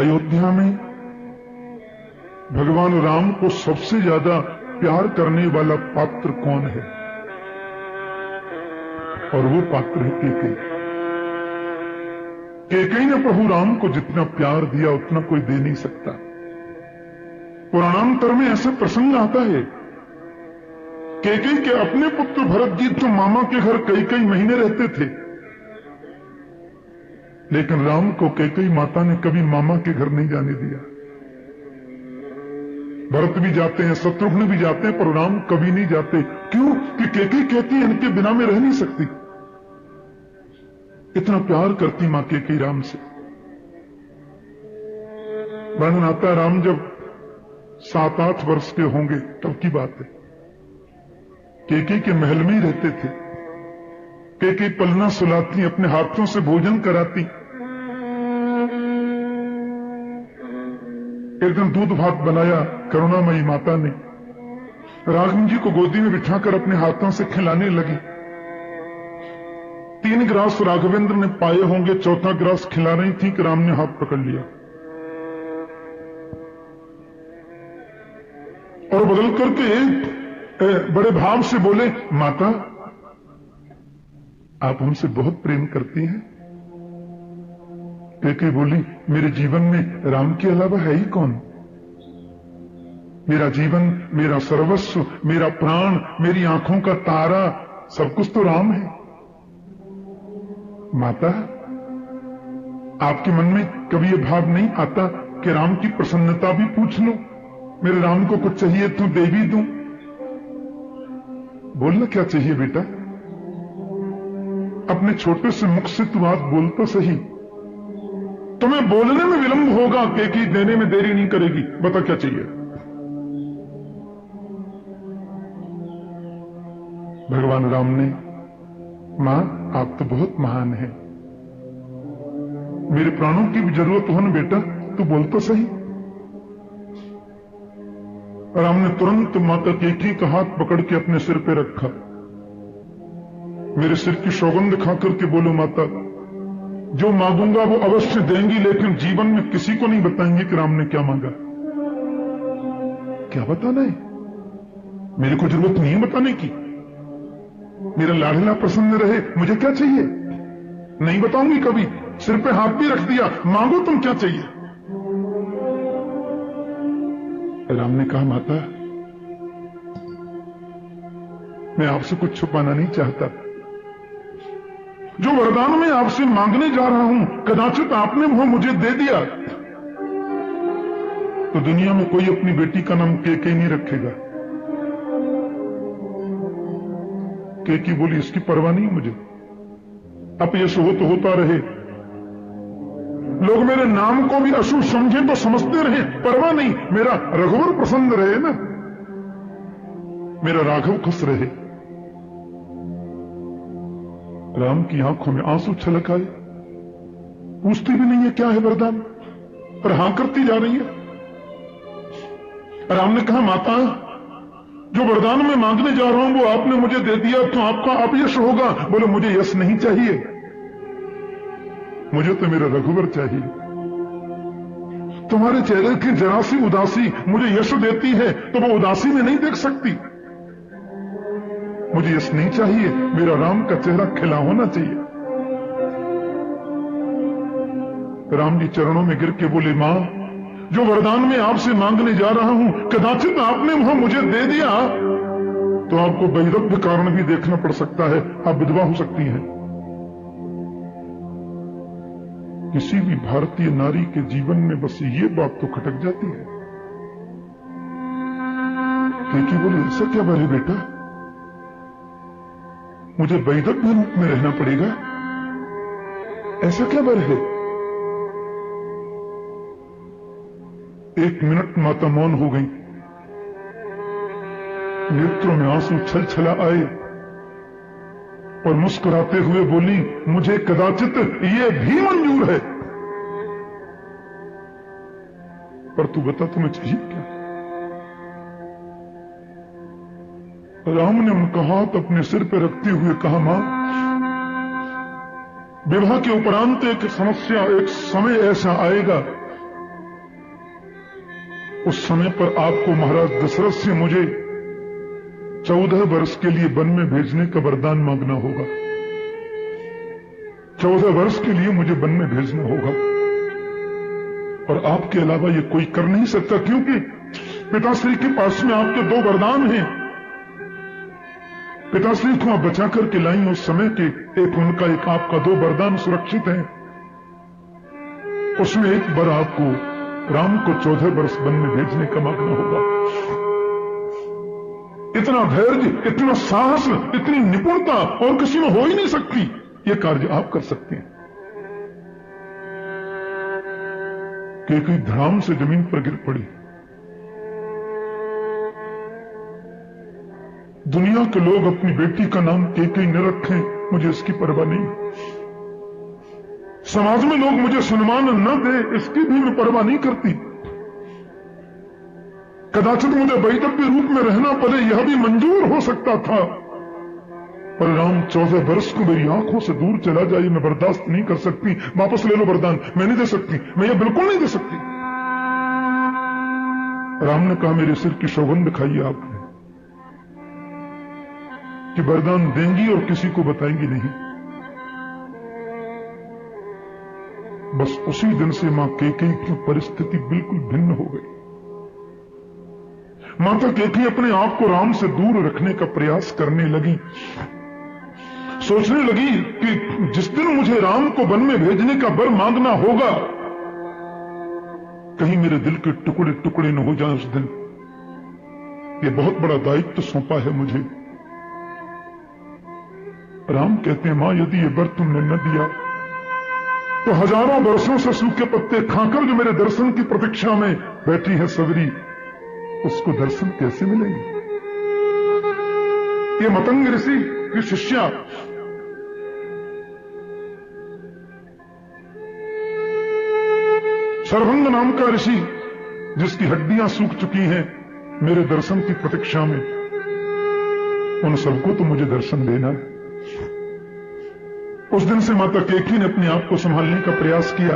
अयोध्या में भगवान राम को सबसे ज्यादा प्यार करने वाला पात्र कौन है? और वो पात्र है कैकेयी। कैकेयी ने प्रभु राम को जितना प्यार दिया उतना कोई दे नहीं सकता। पुराणांतर में ऐसा प्रसंग आता है, कैकेयी के अपने पुत्र भरत जी तो मामा के घर कई कई महीने रहते थे, लेकिन राम को कैकेयी माता ने कभी मामा के घर नहीं जाने दिया। भरत भी जाते हैं, शत्रुघ्न भी जाते हैं, पर राम कभी नहीं जाते। क्यों? कि कैकेयी कहती है इनके बिना में रह नहीं सकती। इतना प्यार करती मां कैकेयी राम से। वर्णन आता है, राम जब 7-8 वर्ष के होंगे तब की बात है। कैकेयी के महल में ही रहते थे। कैकेयी पलना सुलाती, अपने हाथों से भोजन कराती। एक दिन दूध भात बनाया करुणामयी माता ने, राघव जी को गोदी में बिठाकर अपने हाथों से खिलाने लगी। 3 गिलास राघवेंद्र ने पाए होंगे, 4था गिलास खिला रही थी कि राम ने हाथ पकड़ लिया और बदल करके बड़े भाव से बोले, माता आप हमसे बहुत प्रेम करती हैं। कैकेयी बोली, मेरे जीवन में राम के अलावा है ही कौन? मेरा जीवन, मेरा सर्वस्व, मेरा प्राण, मेरी आंखों का तारा, सब कुछ तो राम है। माता, आपके मन में कभी यह भाव नहीं आता कि राम की प्रसन्नता भी पूछ लो? मेरे राम को कुछ चाहिए तो दे भी दूं। बोलना क्या चाहिए बेटा? अपने छोटे से मुख से तू बात बोल तो सही। तुम्हें बोलने में विलंब होगा, कैकेयी देने में देरी नहीं करेगी। बता क्या चाहिए? भगवान राम ने, मां आप तो बहुत महान हैं, मेरे प्राणों की भी जरूरत हो ना बेटा, तू बोल तो सही। राम ने तुरंत माता कैकेयी का हाथ पकड़ के अपने सिर पे रखा। मेरे सिर की सौगंध खाकर के बोलो, माता जो मांगूंगा वो अवश्य देंगी, लेकिन जीवन में किसी को नहीं बताएंगे कि राम ने क्या मांगा। क्या बताना है? मेरे को जरूरत नहीं है बताने की। मेरा लाडला प्रसन्न रहे, मुझे क्या चाहिए? नहीं बताऊंगी कभी। सिर पे हाथ भी रख दिया, मांगो तुम क्या चाहिए। राम ने कहा, माता मैं आपसे कुछ छुपाना नहीं चाहता। जो वरदान मैं आपसे मांगने जा रहा हूं, कदाचित आपने वो मुझे दे दिया तो दुनिया में कोई अपनी बेटी का नाम कैकेयी नहीं रखेगा। कैकेयी बोली, इसकी परवाह नहीं मुझे, अपयश हो तो होता रहे, लोग मेरे नाम को भी अशुभ समझे तो समझते रहे, परवाह नहीं, मेरा रघुवर प्रसन्न रहे ना, मेरा राघव खुश रहे। राम की आंखों में आंसू छलक आए। पूछती भी नहीं है क्या है वरदान, पर हां करती जा रही है। राम ने कहा, माता जो वरदान मैं मांगने जा रहा हूं वो आपने मुझे दे दिया तो आपका अपयश होगा। बोले, मुझे यश नहीं चाहिए, मुझे तो मेरा रघुवर चाहिए। तुम्हारे चेहरे की जरा सी उदासी मुझे यश देती है तो वो उदासी में नहीं देख सकती। मुझे यश नहीं चाहिए, मेरा राम का चेहरा खिला होना चाहिए। राम जी चरणों में गिर के बोले, मां जो वरदान मैं आपसे मांगने जा रहा हूं, कदाचित आपने वह मुझे दे दिया तो आपको वैधव्य कारण भी देखना पड़ सकता है, आप विधवा हो सकती हैं। किसी भी भारतीय नारी के जीवन में बस ये बात तो खटक जाती है। कैकेयी बोले, ऐसा क्या बात है बेटा, मुझे वैधव्य रूप में रहना पड़ेगा, ऐसा क्या बर है? 1 मिनट माता मौन हो गई, नेत्रों में आंसू छल छला आए और मुस्कुराते हुए बोली, मुझे कदाचित ये भी मंजूर है, पर तू बता तुम्हें चाहिए क्या? राम ने उनका हाथ अपने सिर पर रखते हुए कहा, मां विवाह के उपरांत एक समस्या, एक समय ऐसा आएगा उस समय पर आपको महाराज दशरथ से मुझे 14 वर्ष के लिए वन में भेजने का वरदान मांगना होगा। 14 वर्ष के लिए मुझे वन में भेजना होगा और आपके अलावा ये कोई कर नहीं सकता, क्योंकि पिताश्री के पास में आपके 2 वरदान हैं। पिताश्री को आप बचा करके लाई उस समय के, एक उनका एक आपका, 2 वरदान सुरक्षित हैं। उसमें एक बार आपको राम को 14 वर्ष वन में भेजने का मांगना होगा। इतना धैर्य, इतना साहस, इतनी निपुणता और किसी में हो ही नहीं सकती। यह कार्य आप कर सकते हैं। केकई धड़ाम से जमीन पर गिर पड़ी। दुनिया के लोग अपनी बेटी का नाम केकई न रखें, मुझे इसकी परवाह नहीं। समाज में लोग मुझे सम्मान न दे, इसकी भी मैं परवाह नहीं करती। कदाचित मुझे वैधव्य रूप में रहना पड़े, यह भी मंजूर हो सकता था, पर राम 14 वर्ष को मेरी आंखों से दूर चला जाए, मैं बर्दाश्त नहीं कर सकती। वापस ले लो वरदान, मैं नहीं दे सकती, मैं ये बिल्कुल नहीं दे सकती। राम ने कहा, मेरे सिर की सौगंध खाई आपने कि वरदान देंगी और किसी को बताएंगी नहीं। बस उसी दिन से मां केकई की परिस्थिति बिल्कुल भिन्न हो गई। माता केकई अपने आप को राम से दूर रखने का प्रयास करने लगी। सोचने लगी कि जिस दिन मुझे राम को वन में भेजने का वर मांगना होगा, कहीं मेरे दिल के टुकड़े टुकड़े न हो जाएं उस दिन। यह बहुत बड़ा दायित्व सौंपा है मुझे। राम कहते हैं, मां यदि ये वर तुमने न दिया तो हजारों वर्षों से सूखे पत्ते खाकर जो मेरे दर्शन की प्रतीक्षा में बैठी है सवरी, उसको दर्शन कैसे मिलेंगे। ये मतंग ऋषि की शिष्या सर्वंग नाम का ऋषि, जिसकी हड्डियां सूख चुकी हैं मेरे दर्शन की प्रतीक्षा में, उन सबको तो मुझे दर्शन देना है। उस दिन से माता केकई ने अपने आप को संभालने का प्रयास किया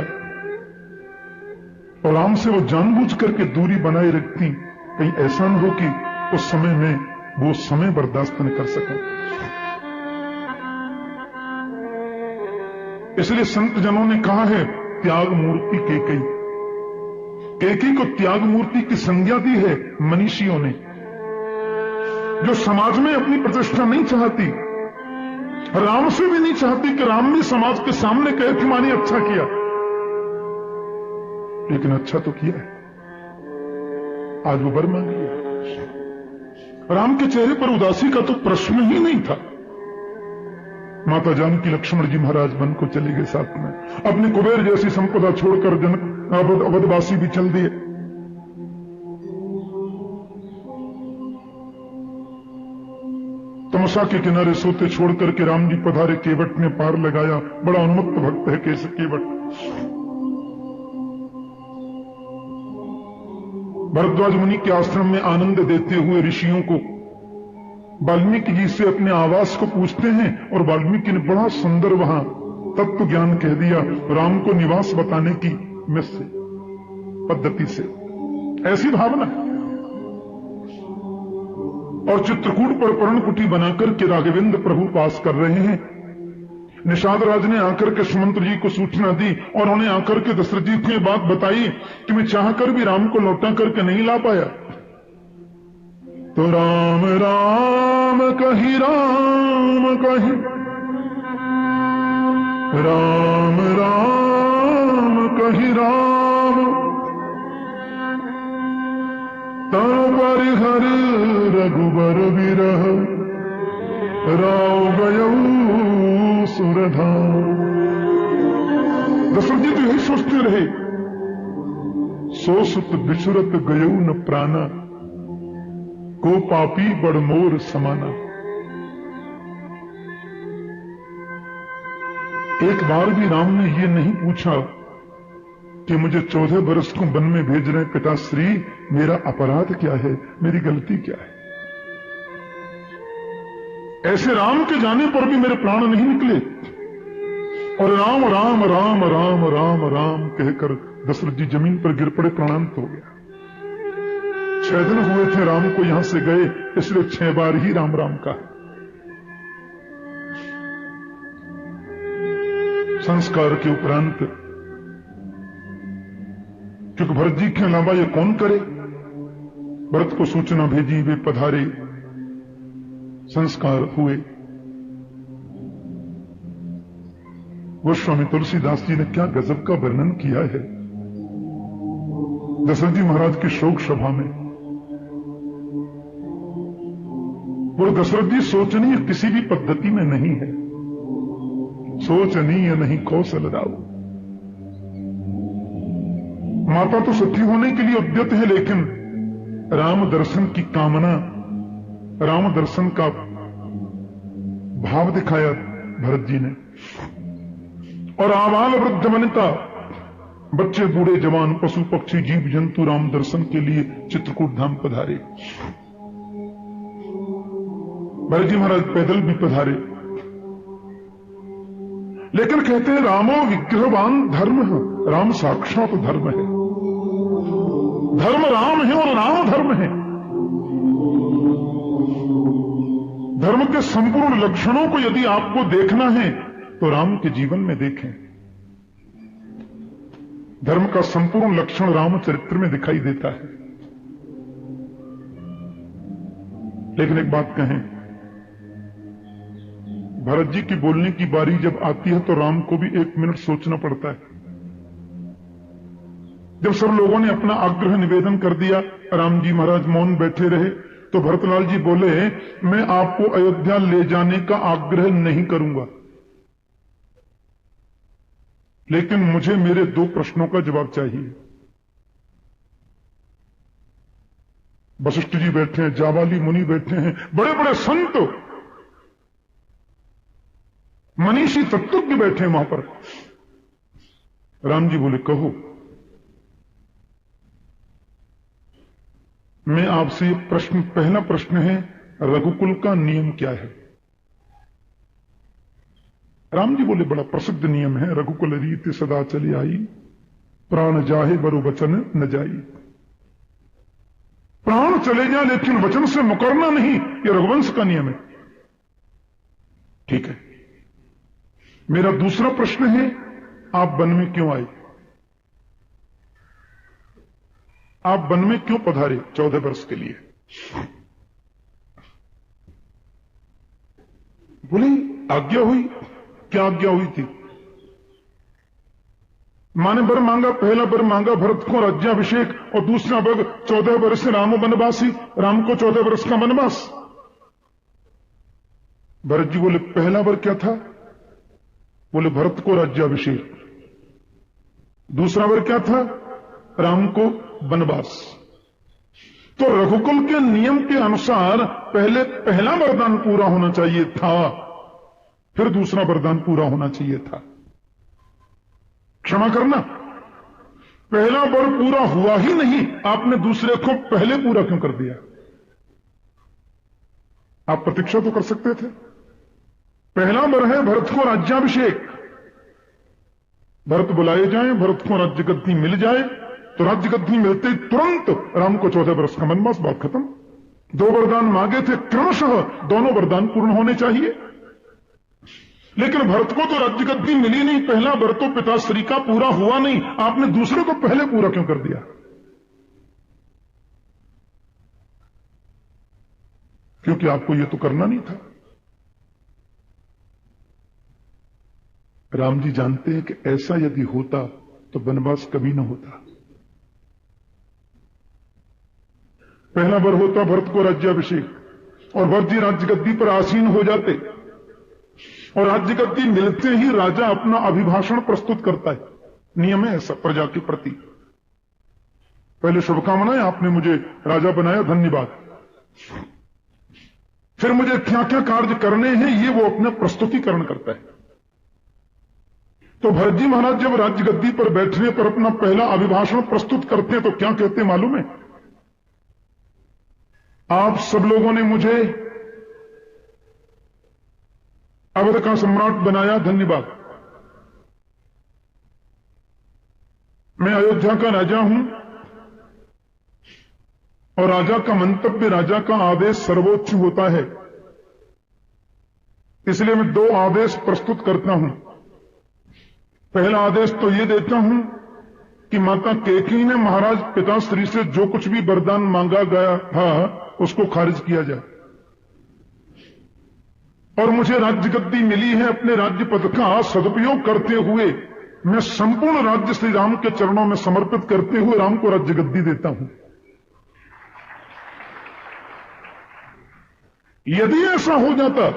और राम से वो जानबूझ करके दूरी बनाए रखती, कहीं ऐसा न हो कि उस समय में वो समय बर्दाश्त न कर सकूं। इसलिए संत जनों ने कहा है, त्याग मूर्ति केकई। केकई को त्याग मूर्ति की संज्ञा दी है मनीषियों ने, जो समाज में अपनी प्रतिष्ठा नहीं चाहती, राम से भी नहीं चाहती कि राम भी समाज के सामने कहे कि माने अच्छा किया, लेकिन अच्छा तो किया है। आज वो वर मांग लिया। राम के चेहरे पर उदासी का तो प्रश्न ही नहीं था। माता जानकी लक्ष्मण जी महाराज वन को चले गए साथ में, अपनी कुबेर जैसी संपदा छोड़कर जनक अवधवासी भी चल दिए। तमसा के किनारे सोते छोड़ करके राम जी पधारे, केवट ने पार लगाया। बड़ा उन्मत्त भक्त है कैसे केवट। भरद्वाज मुनि के आश्रम में आनंद देते हुए ऋषियों को वाल्मीकि जी से अपने आवास को पूछते हैं, और वाल्मीकि ने बड़ा सुंदर वहां तत्व ज्ञान कह दिया, राम को निवास बताने की मिस से पद्धति से, ऐसी भावना। और चित्रकूट पर पर्णकुटी बनाकर के राघवेंद्र प्रभु पास कर रहे हैं। निषाद राज ने आकर के सुमंत्र जी को सूचना दी और उन्हें आकर के दशरथ जी को यह बात बताई कि मैं चाहकर भी राम को लौटा करके नहीं ला पाया। तो राम राम कही राम कही, राम राम कही राम, तनु परिहर रघुबर विरह, राव गयऊ सुरधाम। दशरथ जी तो यही सोचते रहे, सो सुत बिछुरत गयऊ न प्राणा, को पापी बड़ मोर समाना। एक बार भी राम ने यह नहीं पूछा कि मुझे 14 वर्ष को वन में भेज रहे पिताश्री, मेरा अपराध क्या है, मेरी गलती क्या है। ऐसे राम के जाने पर भी मेरे प्राण नहीं निकले। और राम राम राम राम राम राम कहकर दशरथ जी जमीन पर गिर पड़े, प्राणांत हो गया। 6 दिन हुए थे राम को यहां से गए, इसलिए 6 बार ही राम राम का। संस्कार के उपरांत, क्योंकि भरत जी के अलावा ये कौन करे, भरत को सूचना भेजी, वे पधारे, संस्कार हुए। गोस्वामी तुलसीदास जी ने क्या गजब का वर्णन किया है दशरथ जी महाराज की शोक सभा में। वो दशरथ जी सोचनीय किसी भी पद्धति में नहीं है, सोचनीय नहीं कौशल राव। माता तो सती होने के लिए उद्यत है, लेकिन राम दर्शन की कामना, राम दर्शन का भाव दिखाया भरत जी ने। और आबाल वृद्ध वनिता, बच्चे बूढ़े जवान, पशु पक्षी जीव जंतु राम दर्शन के लिए चित्रकूट धाम पधारे। भरत जी महाराज पैदल भी पधारे, लेकिन कहते हैं रामो विग्रहवान धर्म है, राम साक्षात धर्म है। धर्म राम है और राम धर्म है। धर्म के संपूर्ण लक्षणों को यदि आपको देखना है तो राम के जीवन में देखें। धर्म का संपूर्ण लक्षण रामचरित्र में दिखाई देता है। लेकिन एक बात कहें, भरत जी की बोलने की बारी जब आती है तो राम को भी 1 मिनट सोचना पड़ता है। जब सब लोगों ने अपना आग्रह निवेदन कर दिया, राम जी महाराज मौन बैठे रहे, तो भरतलाल जी बोले, मैं आपको अयोध्या ले जाने का आग्रह नहीं करूंगा, लेकिन मुझे मेरे 2 प्रश्नों का जवाब चाहिए। वशिष्ठ जी बैठे हैं, जाबाली मुनि बैठे हैं, बड़े बड़े संत मनीषी तत्वज्ञ बैठे हैं वहां पर। राम जी बोले, कहो। मैं आपसे प्रश्न, पहला प्रश्न है, रघुकुल का नियम क्या है? राम जी बोले, बड़ा प्रसिद्ध नियम है, रघुकुल रीति सदा चली आई, प्राण जाहे बरु वचन न जाई। प्राण चले जाए लेकिन वचन से मुकरना नहीं, यह रघुवंश का नियम है। ठीक है। मेरा दूसरा प्रश्न है, आप वन में क्यों आए? आप वन में क्यों पधारे 14 वर्ष के लिए? बोले, आज्ञा हुई। क्या आज्ञा हुई थी? माने वर मांगा, पहला वर मांगा भरत को राज्याभिषेक, और दूसरा वर 14 वर्ष राम वनवासी, राम को 14 वर्ष का वनवास। भरत जी बोले, पहला वर क्या था? बोले, भरत को राज्याभिषेक। दूसरा वर क्या था? राम को वनवास। तो रघुकुल के नियम के अनुसार पहले पहला वरदान पूरा होना चाहिए था, फिर दूसरा वरदान पूरा होना चाहिए था। क्षमा करना, पहला वर पूरा हुआ ही नहीं, आपने दूसरे को पहले पूरा क्यों कर दिया? आप प्रतीक्षा तो कर सकते थे। पहला वर है भरत को राज्याभिषेक, भरत बुलाए जाएं, भरत को राज्य गद्दी मिल जाए, तो राज्य गद्दी मिलते ही तुरंत राम को 14 वर्ष का वनवास, बात खत्म। 2 वरदान मांगे थे, क्रमशः दोनों वरदान पूर्ण होने चाहिए। लेकिन भरत को तो राज्य गद्दी मिली नहीं, पहला वर तो पिताश्री का पूरा हुआ नहीं, आपने दूसरे को पहले पूरा क्यों कर दिया? क्योंकि आपको यह तो करना नहीं था। राम जी जानते हैं कि ऐसा यदि होता तो वनवास कभी न होता। पहला वर होता भरत को राज्याभिषेक, और भरत जी राज्य गद्दी पर आसीन हो जाते, और राज्य गद्दी मिलते ही राजा अपना अभिभाषण प्रस्तुत करता है। नियम है ऐसा प्रजा के प्रति। पहले शुभकामनाएं, आपने मुझे राजा बनाया, धन्यवाद। फिर मुझे क्या क्या कार्य करने हैं, ये वो अपना प्रस्तुतिकरण करता है। तो भरत जी महाराज जब राज्य गद्दी पर बैठने पर अपना पहला अभिभाषण प्रस्तुत करते हैं तो क्या कहते हैं मालूम है? आप सब लोगों ने मुझे अवध का सम्राट बनाया, धन्यवाद। मैं अयोध्या का राजा हूं, और राजा का मंतव्य, राजा का आदेश सर्वोच्च होता है। इसलिए मैं दो आदेश प्रस्तुत करता हूं। पहला आदेश तो यह देता हूं कि माता कैकेयी ने महाराज पिताश्री से जो कुछ भी वरदान मांगा गया था उसको खारिज किया जाए, और मुझे राज्य गद्दी मिली है। अपने राज्य पद का सदुपयोग करते हुए मैं संपूर्ण राज्य श्री राम के चरणों में समर्पित करते हुए राम को राज्य गद्दी देता हूं। यदि ऐसा हो जाता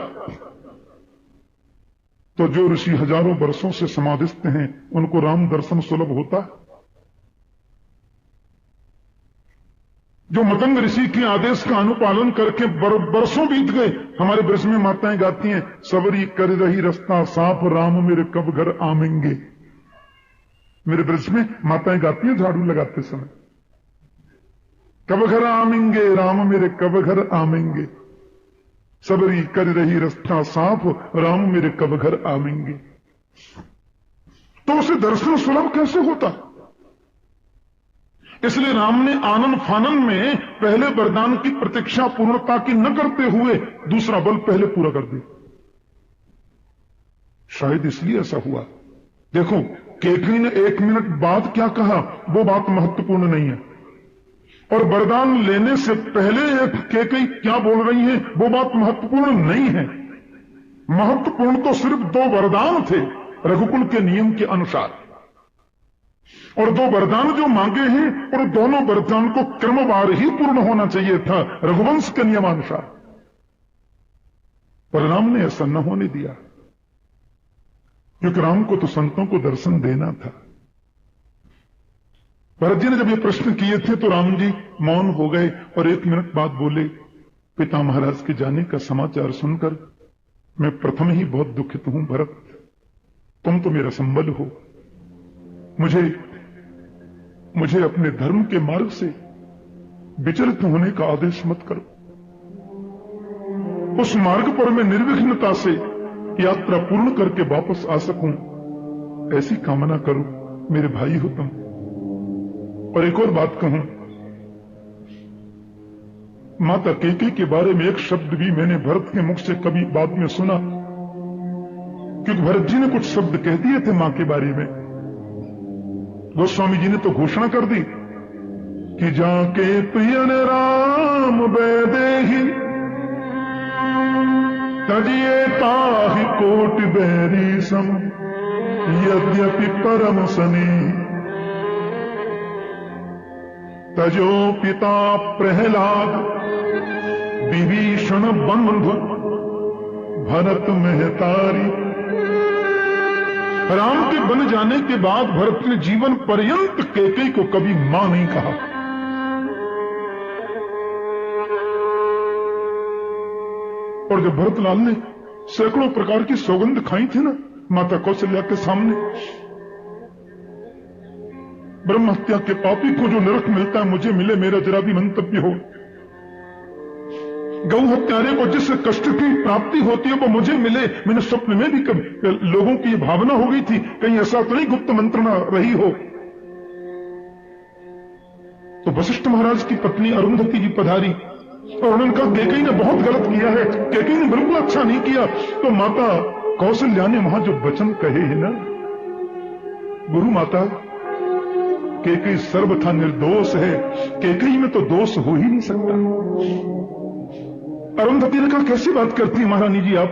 तो जो ऋषि हजारों वर्षों से समाधिस्थ हैं उनको राम दर्शन सुलभ होता। जो मतंग ऋषि के आदेश का अनुपालन करके वर्षों बीत गए। हमारे ब्रज में माताएं गाती हैं, सबरी कर रही रास्ता साफ, राम मेरे कब घर आमेंगे। मेरे ब्रज में माताएं गाती हैं झाड़ू लगाते समय, कब घर आमेंगे राम मेरे कब घर आमेंगे, सबरी कर रही रास्ता साफ, राम मेरे कब घर आवेंगे। तो उसे दर्शन सुलभ कैसे होता? इसलिए राम ने आनन फानन में पहले वरदान की प्रतीक्षा पूर्णता की न करते हुए दूसरा बल पहले पूरा कर दिया। शायद इसलिए ऐसा हुआ। देखो, कैकेयी ने 1 मिनट बाद क्या कहा वो बात महत्वपूर्ण नहीं है, और वरदान लेने से पहले कैकेयी क्या बोल रही है वो बात महत्वपूर्ण नहीं है। महत्वपूर्ण तो सिर्फ 2 वरदान थे रघुकुल के नियम के अनुसार, और 2 वरदान जो मांगे हैं और दोनों वरदान को क्रमवार ही पूर्ण होना चाहिए था रघुवंश के नियमानुसार। पर राम ने ऐसा न होने दिया, क्योंकि राम को तो संतों को दर्शन देना था। भरत जी ने जब ये प्रश्न किए थे तो राम जी मौन हो गए और 1 मिनट बाद बोले, पिता महाराज के जाने का समाचार सुनकर मैं प्रथम ही बहुत दुखित हूं भरत। तुम तो मेरा संबल हो, मुझे अपने धर्म के मार्ग से विचलित होने का आदेश मत करो। उस मार्ग पर मैं निर्विघ्नता से यात्रा पूर्ण करके वापस आ सकूं, ऐसी कामना करो। मेरे भाई हो तुम। और एक और बात कहूं, माता कैकेयी के बारे में एक शब्द भी मैंने भरत के मुख से कभी बाद में सुना, क्योंकि भरत जी ने कुछ शब्द कह दिए थे मां के बारे में। गोस्वामी जी ने तो घोषणा कर दी कि जाके प्रिय ने राम बैदेही तजिए ताहि कोटि बैरी सम, यद्यपि परम सनी तजो पिता प्रहलाद विभीषण बंधु भरत महतारी। राम के बन जाने के बाद भरत ने जीवन पर्यंत कैकेयी को कभी मां नहीं कहा। और जब भरतलाल ने सैकड़ों प्रकार की सौगंध खाई थी ना माता कौशल्या के सामने, ब्रह्म हत्या के पापी को जो नरक मिलता है मुझे मिले, मेरा जरा भी मंतव्य हो। गौ हत्यारे को जिस कष्ट की प्राप्ति होती है वो मुझे मिले। मैंने स्वप्न में भी कभी लोगों की भावना हो गई थी कहीं ऐसा तो नहीं गुप्त मंत्रणा रही हो। तो वशिष्ठ महाराज की पत्नी अरुंधति जी पधारी और उन्होंने कहा कैकेयी ने बहुत गलत किया है, कैकेयी ने बिल्कुल अच्छा नहीं किया। तो माता कौशल्या ने वहां जो वचन कहे हैं ना, गुरु माता कैकेयी सर्वथा निर्दोष है, कैकेयी में तो दोष हो ही नहीं सकता। अरुंधति ने कहा कैसी बात करती है महारानी जी आप,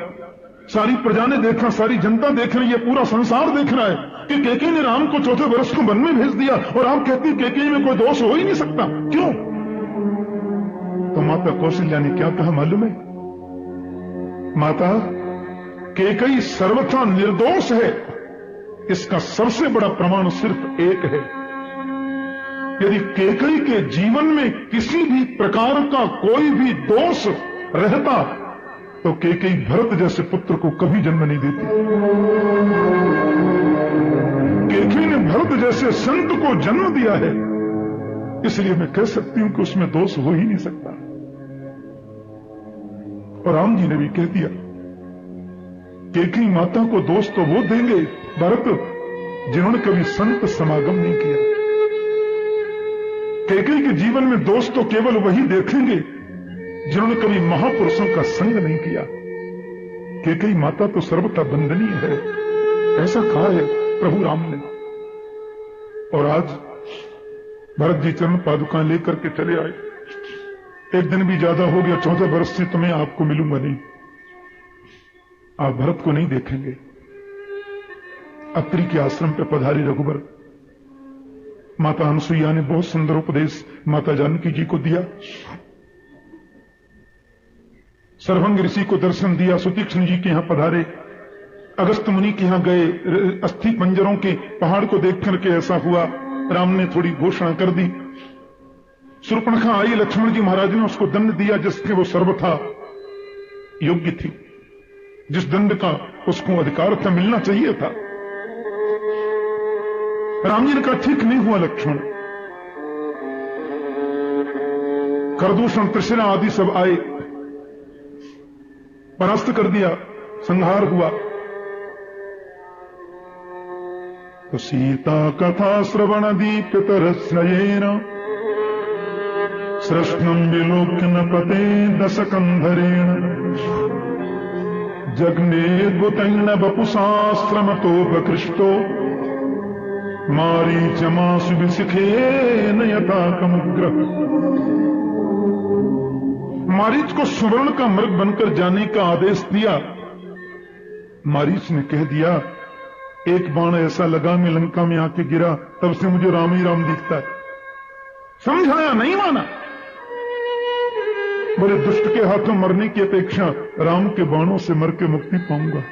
सारी प्रजा ने देखा, सारी जनता देख रही है, पूरा संसार देख रहा है कि कैकेयी ने राम को 4 वर्ष को वन में भेज दिया और आप कहती कैकेयी में कोई दोष हो ही नहीं सकता, क्यों? तो माता कौशल्या ने क्या कहा मालूम है? माता कैकेयी सर्वथा निर्दोष है, इसका सबसे बड़ा प्रमाण सिर्फ एक है। यदि कैकेयी के जीवन में किसी भी प्रकार का कोई भी दोष रहता तो कैकेयी भरत जैसे पुत्र को कभी जन्म नहीं देती। कैकेयी ने भरत जैसे संत को जन्म दिया है, इसलिए मैं कह सकती हूं कि उसमें दोष हो ही नहीं सकता। और राम जी ने भी कह दिया कैकेयी माता को दोष तो वो देंगे भरत जिन्होंने कभी संत समागम नहीं किया। कैकेयी के जीवन में दोस्त तो केवल वही देखेंगे जिन्होंने कभी महापुरुषों का संग नहीं किया। कैकेयी माता तो सर्वथा वंदनीय है, ऐसा कहा है प्रभु राम ने। और आज भरत जी चरण पादुका लेकर के चले आए। एक दिन भी ज्यादा हो गया, 14 वर्ष से तुम्हें आपको मिलूंगा नहीं, आप भरत को नहीं देखेंगे। अत्रि के आश्रम पे पधारी रघुबर। माता अनुसुईया ने बहुत सुंदर उपदेश माता जानकी जी को दिया। सर्वंग ऋषि को दर्शन दिया, सुतीक्ष्ण जी के यहां पधारे, अगस्त मुनि के यहां गए, अस्थि पंजरों के पहाड़ को देख करके ऐसा हुआ, राम ने थोड़ी घोषणा कर दी। शूर्पणखा आई, लक्ष्मण जी महाराज ने उसको दंड दिया जिसके वो सर्वथा योग्य थी, जिस दंड का उसको अधिकार था, मिलना चाहिए था। राम जी ने कहा ठीक नहीं हुआ लक्ष्मण। करदूषण त्रिशिरा आदि सब आए, परास्त कर दिया, संहार हुआ। तो सीता कथा श्रवण दीप्यतरस्नयेन सृष्णं विलोक्य पते दशकंधरेण जग्नेद्भुतेन वपुषाश्रमतोपकृष्टो मारीचमासु विशिखेन यथा कमुग्र। मारीच को सुवर्ण का मृग बनकर जाने का आदेश दिया। मारीच ने कह दिया, एक बाण ऐसा लगा मैं लंका में आके गिरा, तब से मुझे राम ही राम दिखता है। समझाया, नहीं माना। बोले दुष्ट के हाथों मरने की अपेक्षा राम के बाणों से मर के मुक्ति पाऊंगा।